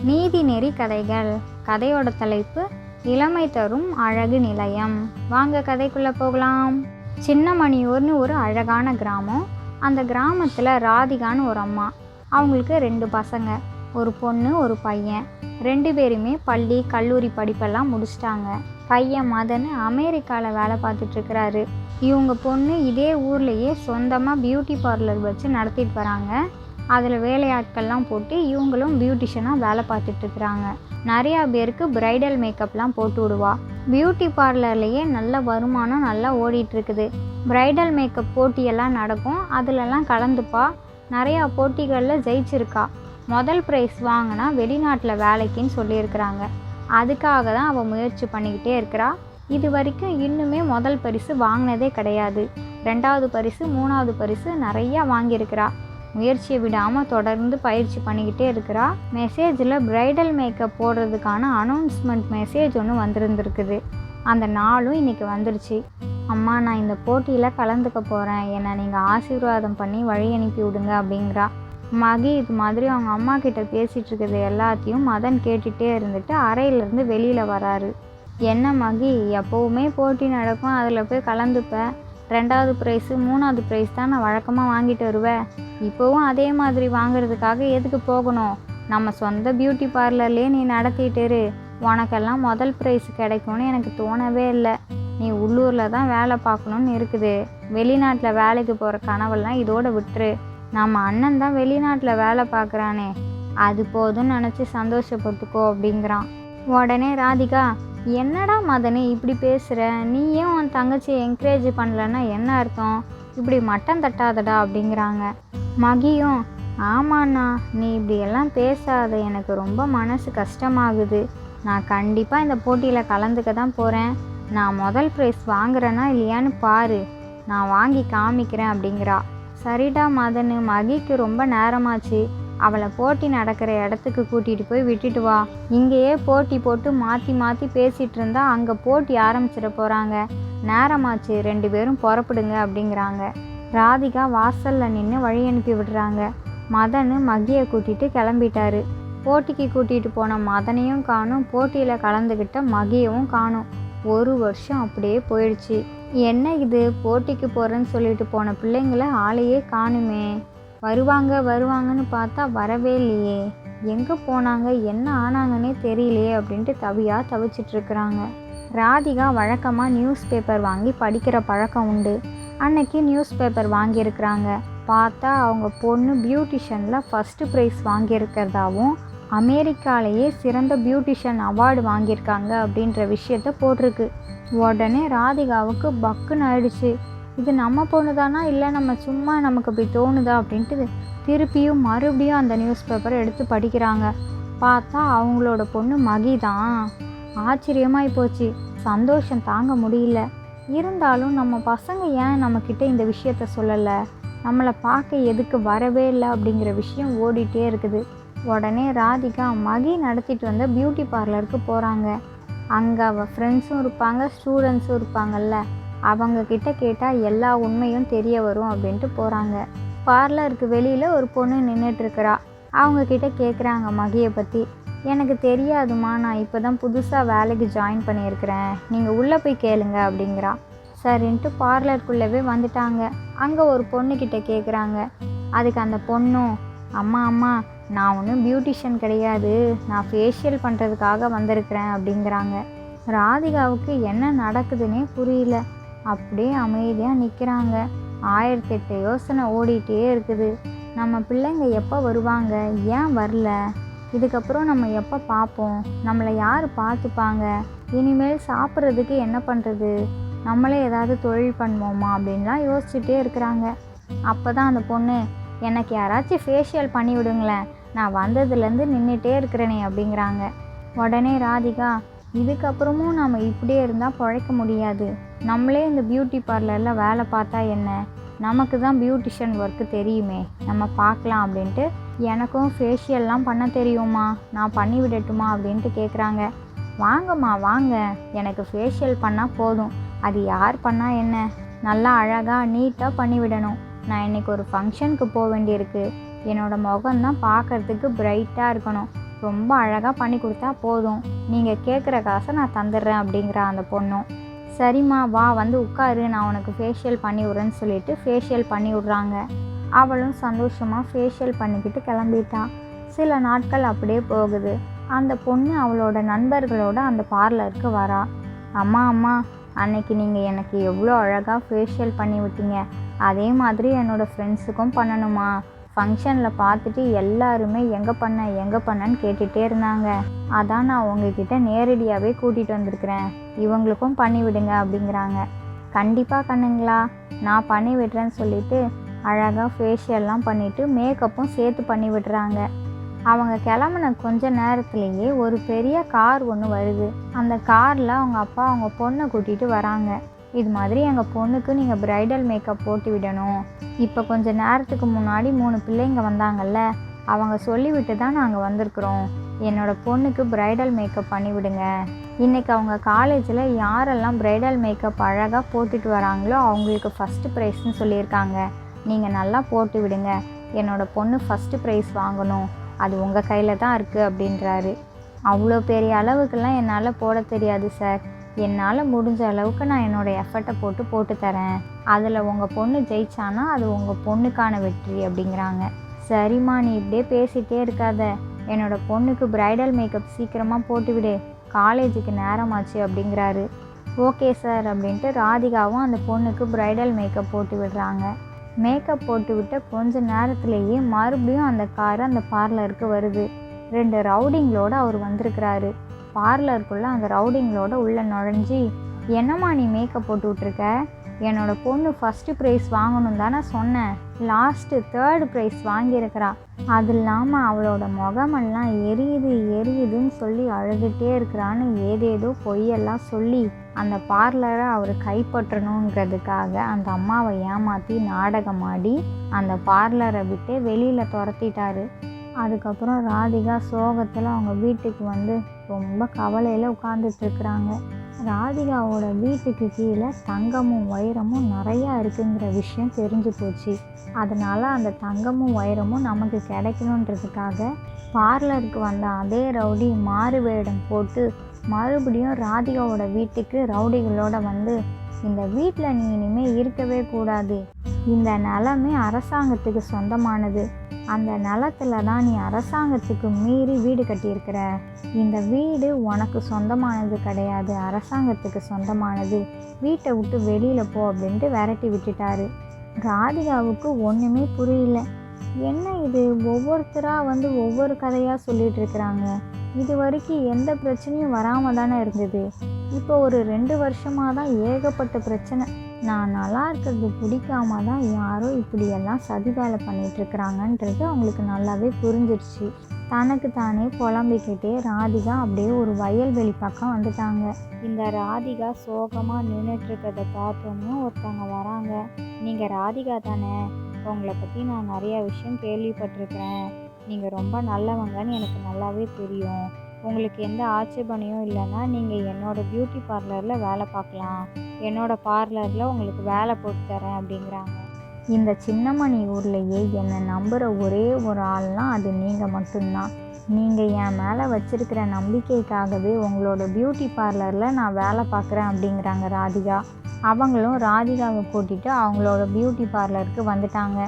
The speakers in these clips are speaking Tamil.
நீதிநெறி கதைகள். கதையோட தலைப்பு இளமை தரும் அழகு நிலையம். வாங்க கதைக்குள்ளே போகலாம். சின்னமணியூர்னு ஒரு அழகான கிராமம். அந்த கிராமத்தில் ராதிகான்னு ஒரு அம்மா. அவங்களுக்கு 2 பசங்க, ஒரு பொண்ணு ஒரு பையன். 2 பேருமே பள்ளி கல்லூரி படிப்பெல்லாம் முடிச்சிட்டாங்க. பையன் மதன் அமெரிக்காவில் வேலை பார்த்துட்ருக்கிறாரு. இவங்க பொண்ணு இதே ஊர்லேயே சொந்தமாக பியூட்டி பார்லர் வச்சு நடத்திட்டு வராங்க. அதில் வேலையாட்கள்லாம் போட்டு இவங்களும் பியூட்டிஷனாக வேலை பார்த்துட்ருக்குறாங்க. நிறையா பேருக்கு பிரைடல் மேக்கப்லாம் போட்டு விடுவா. பியூட்டி பார்லர்லேயே நல்ல வருமானம் நல்லா ஓடிட்டுருக்குது. பிரைடல் மேக்கப் போட்டியெல்லாம் நடக்கும், அதிலெல்லாம் கலந்துப்பா. நிறையா போட்டிகளில் ஜெயிச்சிருக்கா. முதல் ப்ரைஸ் வாங்கினா வெளிநாட்டில் வேலைக்குன்னு சொல்லியிருக்கிறாங்க. அதுக்காக தான் அவள் முயற்சி பண்ணிக்கிட்டே இருக்கிறா. இது வரைக்கும் இன்னுமே முதல் பரிசு வாங்கினதே கிடையாது. 2வது பரிசு 3வது பரிசு நிறையா வாங்கியிருக்கிறா. முயற்சியை விடாமல் தொடர்ந்து பயிற்சி பண்ணிக்கிட்டே இருக்கிறா. மெசேஜில் பிரைடல் மேக்கப் போடுறதுக்கான அனௌன்ஸ்மெண்ட் மெசேஜ் ஒன்று வந்திருந்துருக்குது. அந்த நாளும் இன்றைக்கி வந்துருச்சு. அம்மா, நான் இந்த போட்டியில் கலந்துக்க போகிறேன், என்னை நீங்கள் ஆசீர்வாதம் பண்ணி வழி அனுப்பி விடுங்க அப்படிங்கிறா. மகி இது மாதிரி அவங்க அம்மா கிட்ட பேசிகிட்டு இருக்கிறது எல்லாத்தையும் மதன் கேட்டுகிட்டே இருந்துட்டு அறையிலேருந்து வெளியில் வராரு. என்ன மகி, எப்போவுமே போட்டி நடக்கும், அதில் போய் கலந்துப்பேன். 2வது ப்ரைஸு 3வது ப்ரைஸ் தான் நான் வழக்கமாக வாங்கிட்டு வருவேன். இப்போவும் அதே மாதிரி வாங்கிறதுக்காக எதுக்கு போகணும்? நம்ம சொந்த பியூட்டி பார்லர்லேயே நீ நடத்திட்டுரு. உனக்கெல்லாம் முதல் ப்ரைஸ் கிடைக்கும்னு எனக்கு தோணவே இல்லை. நீ உள்ளூரில் தான் வேலை பார்க்கணுன்னு இருக்குது. வெளிநாட்டில் வேலைக்கு போகிற கனவெல்லாம் இதோடு விட்டுரு. நம்ம அண்ணன் தான் வெளிநாட்டில் வேலை பார்க்குறானே, அது போதும்னு நினச்சி சந்தோஷப்பட்டுக்கோ அப்படிங்கிறான். உடனே ராதிகா, என்னடா மதனு இப்படி பேசுகிற? நீ ஏன் உன் தங்கச்சியை என்கரேஜ் பண்ணலன்னா என்ன அர்த்தம்? இப்படி மட்டம் தட்டாதடா அப்படிங்கிறாங்க. மகியும், ஆமாண்ணா, நீ இப்படியெல்லாம் பேசாத, எனக்கு ரொம்ப மனசு கஷ்டமாகுது. நான் கண்டிப்பாக இந்த போட்டியில் கலந்துக்க தான் போகிறேன். நான் முதல் ப்ரைஸ் வாங்குறேன்னா இல்லையான்னு பாரு, நான் வாங்கி காமிக்கிறேன் அப்படிங்கிறா. சரிடா மதனு, மகிக்கு ரொம்ப நேரமாச்சு, அவளை போட்டி நடக்கிற இடத்துக்கு கூட்டிகிட்டு போய் விட்டுட்டு வா. இங்கேயே போட்டி போட்டு மாற்றி மாற்றி பேசிகிட்டு இருந்தா அங்கே போட்டி ஆரம்பிச்சிட போகிறாங்க. நேரமாச்சு, 2 பேரும் புறப்படுங்க அப்படிங்கிறாங்க. ராதிகா வாசலில் நின்று வழி அனுப்பி விடுறாங்க. மதன் மகியை கூட்டிகிட்டு கிளம்பிட்டாரு. போட்டிக்கு கூட்டிகிட்டு போன மதனையும் காணும், போட்டியில் கலந்துக்கிட்ட மகியவும் காணும். 1 வருஷம் அப்படியே போயிடுச்சு. என்ன இது, போட்டிக்கு போகிறேன்னு சொல்லிட்டு போன பிள்ளைங்கள ஆளையே காணுமே. வருவாங்கன்னு பார்த்தா வரவே இல்லையே. எங்கே போனாங்க, என்ன ஆனாங்கன்னே தெரியலையே அப்படின்ட்டு தவிச்சிட்ருக்குறாங்க. ராதிகா வழக்கமாக நியூஸ் பேப்பர் வாங்கி படிக்கிற பழக்கம் உண்டு. அன்னைக்கு நியூஸ் பேப்பர் வாங்கியிருக்கிறாங்க. பார்த்தா அவங்க பொண்ணு பியூட்டிஷனில் ஃபஸ்ட்டு ப்ரைஸ் வாங்கியிருக்கிறதாவும் அமெரிக்காலேயே சிறந்த பியூட்டிஷியன் அவார்டு வாங்கியிருக்காங்க அப்படின்ற விஷயத்த போட்டிருக்கு. உடனே ராதிகாவுக்கு பக்குன்னு ஆயிடுச்சு. இது நம்ம பொண்ணு தானா, இல்லை நம்ம சும்மா நமக்கு அப்படி தோணுதா அப்படின்ட்டு திருப்பியும் மறுபடியும் அந்த நியூஸ் பேப்பரை எடுத்து படிக்கிறாங்க. பார்த்தா அவங்களோட பொண்ணு மகி தான். ஆச்சரியமாகி போச்சு, சந்தோஷம் தாங்க முடியல. இருந்தாலும் நம்ம பசங்க ஏன் நம்மக்கிட்ட இந்த விஷயத்த சொல்லலை, நம்மளை பார்க்க எதுக்கு வரவே இல்லை அப்படிங்கிற விஷயம் ஓடிட்டே இருக்குது. உடனே ராதிகா மகி நடத்திட்டு வந்த பியூட்டி பார்லருக்கு போகிறாங்க. அங்கே அவள் ஃப்ரெண்ட்ஸும் இருப்பாங்க, ஸ்டூடெண்ட்ஸும் இருப்பாங்கல்ல, அவங்கக்கிட்ட கேட்டால் எல்லா உண்மையும் தெரிய வரும் அப்படின்ட்டு போகிறாங்க. பார்லருக்கு வெளியில் ஒரு பொண்ணு நின்றுட்டுருக்கிறா. அவங்கக்கிட்ட கேட்குறாங்க மகியை பற்றி. எனக்கு தெரியாதுமா, நான் இப்போ தான் புதுசாக வேலைக்கு ஜாயின் பண்ணியிருக்கிறேன், நீங்கள் உள்ளே போய் கேளுங்க அப்படிங்கிறா. சரின்ட்டு பார்லருக்குள்ளவே வந்துட்டாங்க. அங்கே ஒரு பொண்ணுக்கிட்ட கேட்குறாங்க. அதுக்கு அந்த பொண்ணும், அம்மா, நான் ஒன்றும் பியூட்டிஷியன் கிடையாது, நான் ஃபேஷியல் பண்ணுறதுக்காக வந்திருக்கிறேன் அப்படிங்கிறாங்க. ராதிகாவுக்கு என்ன நடக்குதுன்னே புரியல. அப்படியே அமைதியாக நிற்கிறாங்க. 1008 யோசனை ஓடிட்டே இருக்குது. நம்ம பிள்ளைங்க எப்போ வருவாங்க, ஏன் வரல, இதுக்கப்புறம் நம்ம எப்போ பார்ப்போம், நம்மளை யார் பார்த்துப்பாங்க, இனிமேல் சாப்பிட்றதுக்கு என்ன பண்ணுறது, நம்மளே ஏதாவது தொழில் பண்ணுவோமா அப்படின்லாம் யோசிச்சுட்டே இருக்கிறாங்க. அப்போ தான் அந்த பொண்ணு, எனக்கு யாராச்சும் ஃபேஷியல் பண்ணி விடுங்களேன், நான் வந்ததுலேருந்து நின்றுட்டே இருக்கிறேனே அப்படிங்கிறாங்க. உடனே ராதிகா, இதுக்கப்புறமும் நம்ம இப்படியே இருந்தால் பிழைக்க முடியாது, நம்மளே இந்த பியூட்டி பார்லரில் வேலை பார்த்தா என்ன, நமக்கு தான் பியூட்டிஷியன் ஒர்க்கு தெரியுமே, நம்ம பார்க்கலாம் அப்படின்ட்டு, எனக்கும் ஃபேஷியல்லாம் பண்ண தெரியுமா, நான் பண்ணி விடட்டுமா அப்படின்ட்டு கேட்குறாங்க. வாங்கம்மா வாங்க, எனக்கு ஃபேஷியல் பண்ணால் போதும், அது யார் பண்ணால் என்ன, நல்லா அழகாக நீட்டாக பண்ணிவிடணும். நான் இன்றைக்கி ஒரு ஃபங்க்ஷனுக்கு போக வேண்டியிருக்கு, என்னோடய முகம்தான் பார்க்குறதுக்கு பிரைட்டாக இருக்கணும், ரொம்ப அழகாக பண்ணி கொடுத்தா போதும், நீங்கள் கேட்குற காசை நான் தந்துடுறேன் அப்படிங்கிறா அந்த பொண்ணும். சரிம்மா வா வந்து உட்காரு, நான் உனக்கு ஃபேஷியல் பண்ணி விட்றேன்னு சொல்லிட்டு ஃபேஷியல் பண்ணி விட்றாங்க. அவளும் சந்தோஷமாக ஃபேஷியல் பண்ணிக்கிட்டு கிளம்பிட்டான். சில நாட்கள் அப்படியே போகுது. அந்த பொண்ணு அவளோட நண்பர்களோட அந்த பார்லருக்கு வரா. அம்மா அம்மா, அன்னைக்கு நீங்கள் எனக்கு எவ்வளோ அழகாக ஃபேஷியல் பண்ணி விட்டீங்க, அதே மாதிரி என்னோடய ஃப்ரெண்ட்ஸுக்கும் பண்ணணுமா? ஃபங்க்ஷனில் பார்த்துட்டு எல்லாருமே எங்கே பண்ணன்னு கேட்டுகிட்டே இருந்தாங்க. அதான் நான் உங்ககிட்ட நேரடியாகவே கூட்டிகிட்டு வந்திருக்கிறேன், இவங்களுக்கும் பண்ணி விடுங்க அப்படிங்கிறாங்க. கண்டிப்பாக கண்ணுங்களா, நான் பண்ணி விடுறேன்னு சொல்லிட்டு அழகாக ஃபேஷியல்லாம் பண்ணிவிட்டு மேக்கப்பும் சேர்த்து பண்ணி விடுறாங்க. அவங்க கிளம்புன கொஞ்ச நேரத்துலேயே ஒரு பெரிய கார் ஒன்று வருது. அந்த காரில் அவங்க அப்பா அவங்க பொண்ணை கூட்டிகிட்டு வராங்க. இது மாதிரி எங்கள் பொண்ணுக்கு நீங்கள் ப்ரைடல் மேக்கப் போட்டு விடணும், இப்போ கொஞ்ச நேரத்துக்கு முன்னாடி 3 பிள்ளைங்க வந்தாங்கல்ல, அவங்க சொல்லிவிட்டு தான் நாங்கள் வந்திருக்குறோம், என்னோடய பொண்ணுக்கு ப்ரைடல் மேக்கப் பண்ணி விடுங்க. இன்றைக்கி அவங்க காலேஜில் யாரெல்லாம் ப்ரைடல் மேக்கப் அழகாக போட்டுட்டு வராங்களோ அவங்களுக்கு ஃபஸ்ட்டு ப்ரைஸ்ன்னு சொல்லியிருக்காங்க, நீங்கள் நல்லா போட்டு விடுங்க, என்னோடய பொண்ணு ஃபஸ்ட்டு ப்ரைஸ் வாங்கணும், அது உங்கள் கையில் தான் இருக்குது அப்படின்றாரு. அவ்வளோ பெரிய அளவுக்கெல்லாம் என்னால் போட தெரியாது சார், என்னால் முடிஞ்ச அளவுக்கு நான் என்னோடய எஃபர்ட்டை போட்டு தரேன், அதில் உங்கள் பொண்ணு ஜெயிச்சானா அது உங்கள் பொண்ணுக்கான வெற்றி அப்படிங்கிறாங்க. சரிம்மா, நீ இப்படியே பேசிகிட்டே இருக்காத, என்னோடய பொண்ணுக்கு ப்ரைடல் மேக்கப் சீக்கிரமாக போட்டு விடு, காலேஜுக்கு நேரமாச்சு அப்படிங்கிறாரு. ஓகே சார் அப்படின்ட்டு ராதிகாவும் அந்த பொண்ணுக்கு ப்ரைடல் மேக்கப் போட்டு விடுறாங்க. மேக்கப் போட்டு விட்ட கொஞ்ச நேரத்துலேயே மறுபடியும் அந்த காரு அந்த பார்லருக்கு வருது. 2 ரவுடிங்களோடு அவர் வந்திருக்கிறாரு. பார்லருக்குள்ளே அந்த ரவுடிங்களோட உள்ளே நுழைஞ்சி, என்னம்மா நீ மேக்கப் போட்டு விட்ருக்க, என்னோடய பொண்ணு ஃபஸ்ட்டு ப்ரைஸ் வாங்கணும் தானே சொன்னேன், லாஸ்ட்டு 3rd ப்ரைஸ் வாங்கியிருக்கிறா, அது இல்லாமல் அவளோட முகமெல்லாம் எரியுதுன்னு சொல்லி அழுதுகிட்டே இருக்கிறான்னு ஏதேதோ பொய்யெல்லாம் சொல்லி அந்த பார்லரை அவர் கைப்பற்றணுங்கிறதுக்காக அந்த அம்மாவை ஏமாற்றி நாடகமாடி அந்த பார்லரை விட்டு வெளியில் துரத்திட்டாரு. அதுக்கப்புறம் ராதிகா சோகத்தில் அவங்க வீட்டுக்கு வந்து ரொம்ப கவலையில் உட்காந்துட்ருக்குறாங்க. ராதிகாவோட வீட்டுக்கு கீழே தங்கமும் வைரமும் நிறையா இருக்குங்கிற விஷயம் தெரிஞ்சு போச்சு. அதனால் அந்த தங்கமும் வைரமும் நமக்கு கிடைக்கணுன்றதுக்காக பார்லருக்கு வந்த அதே ரவுடி மாறு வேடம் போட்டு மறுபடியும் ராதிகாவோட வீட்டுக்கு ரவுடிகளோட வந்து, இந்த வீட்டில் நீ இனிமேல் இருக்கவே கூடாது, இந்த நிலமே அரசாங்கத்துக்கு சொந்தமானது, அந்த நிலத்துல தான் நீ அரசாங்கத்துக்கு மீறி வீடு கட்டியிருக்கிற, இந்த வீடு உனக்கு சொந்தமானது கிடையாது, அரசாங்கத்துக்கு சொந்தமானது, வீட்டை விட்டு வெளியில் போ அப்படின்ட்டு விரட்டி விட்டுட்டாரு. ராதிகாவுக்கு ஒன்றுமே புரியல. என்ன இது, ஒவ்வொருத்தராக வந்து ஒவ்வொரு கதையாக சொல்லிகிட்டு இருக்கிறாங்க, இது வரைக்கும் எந்த பிரச்சனையும் வராமல் தானே இருந்தது, இப்போ ஒரு 2 வருஷமாக தான் ஏகப்பட்ட பிரச்சனை, நான் நல்லா இருக்கிறது பிடிக்காம தான் யாரோ இப்படியெல்லாம் சதி வேலை பண்ணிகிட்ருக்குறாங்கன்றது அவங்களுக்கு நல்லாவே புரிஞ்சிருச்சு. தனக்கு தானே புலம்பிக்கிட்டே ராதிகா அப்படியே ஒரு வயல்வெளி பக்கம் வந்துட்டாங்க. இந்த ராதிகா சோகமாக நின்றுட்டுருக்கிறத பார்த்தோன்னே ஒருத்தவங்க வராங்க. நீங்கள் ராதிகா தானே, உங்களை பற்றி நான் நிறையா விஷயம் கேள்விப்பட்டிருக்கிறேன், நீங்கள் ரொம்ப நல்லவங்கன்னு எனக்கு நல்லாவே தெரியும், உங்களுக்கு எந்த ஆட்சேபனையும் இல்லைன்னா நீங்கள் என்னோடய பியூட்டி பார்லரில் வேலை பார்க்கலாம், என்னோடய பார்லரில் உங்களுக்கு வேலை போட்டு தரேன் அப்படிங்கிறாங்க. இந்த சின்னமணி ஊர்லேயே என்னை நம்புகிற ஒரே ஒரு ஆள்னால் அது நீங்கள் மட்டும்தான், நீங்கள் என் மேலே வச்சுருக்கிற நம்பிக்கைக்காகவே உங்களோட பியூட்டி பார்லரில் நான் வேலை பார்க்குறேன் அப்படிங்கிறாங்க ராதிகா. அவங்களும் ராதிகாவை கூட்டிகிட்டு அவங்களோட பியூட்டி பார்லருக்கு வந்துட்டாங்க.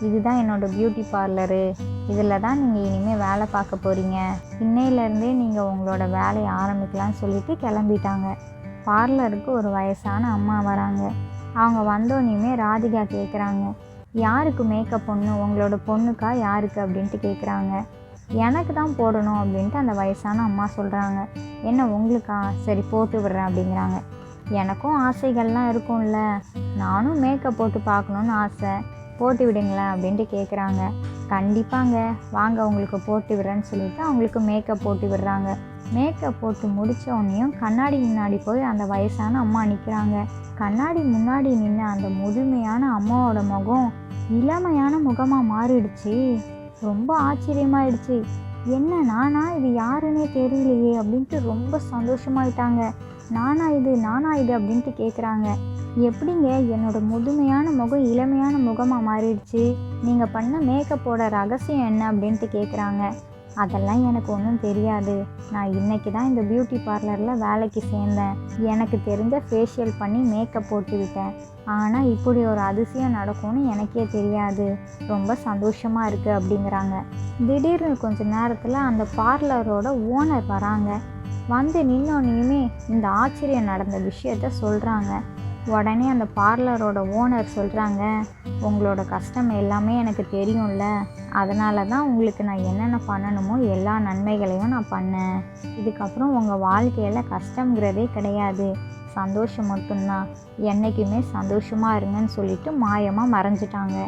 இதுதான் என்னோடய பியூட்டி பார்லரு, இதில் தான் நீங்கள் இனிமேல் வேலை பார்க்க போகிறீங்க, இன்னையிலேருந்தே நீங்கள் உங்களோட வேலையை ஆரம்பிக்கலாம்னு சொல்லிட்டு கிளம்பிட்டாங்க. பார்லருக்கு ஒரு வயசான அம்மா வராங்க. அவங்க வந்தோடனே ராதிகா கேட்குறாங்க, யாருக்கு மேக்கப் பொண்ணு, உங்களோட பொண்ணுக்கா யாருக்கு அப்படின்ட்டு கேட்குறாங்க. எனக்கு தான் போடணும் அப்படின்ட்டு அந்த வயசான அம்மா சொல்கிறாங்க. என்ன உங்களுக்கா, சரி போட்டு விடுறேன் அப்படிங்கிறாங்க. எனக்கும் ஆசைகள்லாம் இருக்கும்ல, நானும் மேக்கப் போட்டு பார்க்கணுன்னு ஆசை, போட்டு விடுங்களேன் அப்படின்ட்டு கேட்குறாங்க. கண்டிப்பாங்க வாங்க உங்களுக்கு போட்டு விடுறேன்னு சொல்லிவிட்டு அவங்களுக்கு மேக்கப் போட்டு விடுறாங்க. மேக்கப் போட்டு முடித்த உடனேயும் கண்ணாடி முன்னாடி போய் அந்த வயசான அம்மா நிற்கிறாங்க. கண்ணாடி முன்னாடி நின்று அந்த முதுமையான அம்மாவோட முகம் இளமையான முகமாக மாறிடுச்சு. ரொம்ப ஆச்சரியமாயிடுச்சு. என்ன நானா, இது யாருன்னே தெரியலையே அப்படின்ட்டு ரொம்ப சந்தோஷமாயிட்டாங்க. நானா இது அப்படின்ட்டு கேட்குறாங்க. எப்படிங்க என்னோடய முதுமையான முகம் இளமையான முகமாக மாறிடுச்சு, நீங்கள் பண்ண மேக்கப்போட ரகசியம் என்ன அப்படின்ட்டு கேட்குறாங்க. அதெல்லாம் எனக்கு ஒன்றும் தெரியாது. நான் இன்றைக்கி தான் இந்த பியூட்டி பார்லரில் வேலைக்கு சேர்ந்தேன். எனக்கு தெரிஞ்ச ஃபேஷியல் பண்ணி மேக்கப் போட்டு விட்டேன். ஆனால் இப்படி ஒரு அதிசயம் நடக்கும்னு எனக்கே தெரியாது. ரொம்ப சந்தோஷமாக இருக்குது அப்படிங்கிறாங்க. திடீர்னு கொஞ்ச நேரத்தில் அந்த பார்லரோட ஓனர் வராங்க. வந்து நின்னோன்னையுமே இந்த ஆச்சரியம் நடந்த விஷயத்த சொல்கிறாங்க. உடனே அந்த பார்லரோட ஓனர் சொல்கிறாங்க, உங்களோட கஷ்டம் எல்லாமே எனக்கு தெரியும்ல, அதனால தான் உங்களுக்கு நான் என்னென்ன பண்ணணுமோ எல்லா நன்மைகளையும் நான் பண்ணேன். இதுக்கப்புறம் உங்கள் வாழ்க்கையில் கஷ்டங்கிறதே கிடையாது, சந்தோஷம் மட்டும்தான். என்றைக்குமே சந்தோஷமாக இருங்கன்னு சொல்லிட்டு மாயமாக மறைஞ்சிட்டாங்க.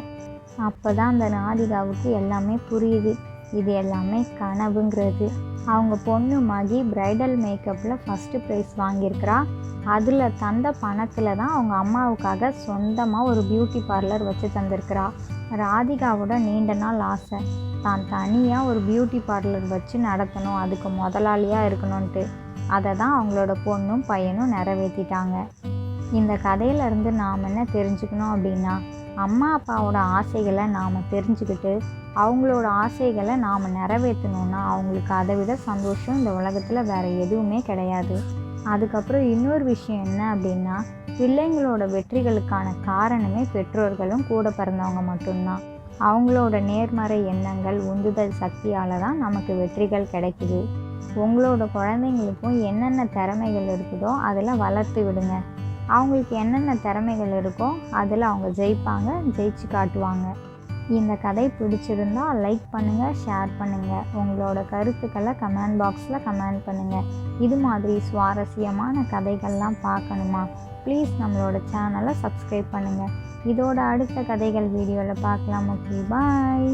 அப்போ தான் அந்த ராதிகாவுக்கு எல்லாமே புரியுது, இது எல்லாமே கனவுங்கிறது. அவங்க பொண்ணு மகி பிரைடல் மேக்கப்பில் ஃபஸ்ட்டு ப்ரைஸ் வாங்கியிருக்கிறா. அதில் தந்த பணத்தில் தான் அவங்க அம்மாவுக்காக சொந்தமாக ஒரு பியூட்டி பார்லர் வச்சு தந்திருக்கிறா. ராதிகாவோட நீண்ட நாள் ஆசை, தான் தனியாக ஒரு பியூட்டி பார்லர் வச்சு நடத்தணும், அதுக்கு முதலாளியாக இருக்கணும்ன்ட்டு. அதை தான் அவங்களோட பொண்ணும் பையனும் நிறைவேற்றிட்டாங்க. இந்த கதையிலேருந்து நாம் என்ன தெரிஞ்சுக்கணும் அப்படின்னா, அம்மா அப்பாவோட ஆசைகளை நாம் தெரிஞ்சுக்கிட்டு அவங்களோட ஆசைகளை நாம் நிறைவேற்றணுன்னா அவங்களுக்கு அதை விட சந்தோஷம் இந்த உலகத்தில் வேறு எதுவுமே கிடையாது. அதுக்கப்புறம் இன்னொரு விஷயம் என்ன அப்படின்னா, பிள்ளைங்களோட வெற்றிகளுக்கான காரணமே பெற்றோர்களும் கூட பிறந்தவங்க மட்டும்தான். அவங்களோட நேர்மறை எண்ணங்கள் உந்துதல் சக்தியால் தான் நமக்கு வெற்றிகள் கிடைக்குது. உங்களோட குழந்தைங்களுக்கும் என்னென்ன திறமைகள் இருக்குதோ அதில் வளர்த்து விடுங்க. அவங்களுக்கு என்னென்ன திறமைகள் இருக்கோ அதில் அவங்க ஜெயிப்பாங்க, ஜெயிச்சு காட்டுவாங்க. இந்த கதை பிடிச்சிருந்தால் லைக் பண்ணுங்கள், ஷேர் பண்ணுங்கள். உங்களோட கருத்துக்களை கமெண்ட் பாக்ஸில் கமெண்ட் பண்ணுங்கள். இது மாதிரி சுவாரஸ்யமான கதைகள்லாம் பார்க்கணுமா? ப்ளீஸ் நம்மளோட சேனலை சப்ஸ்கிரைப் பண்ணுங்கள். இதோட அடுத்த கதைகள் வீடியோவில் பார்க்கலாம். ஓகே, பாய்.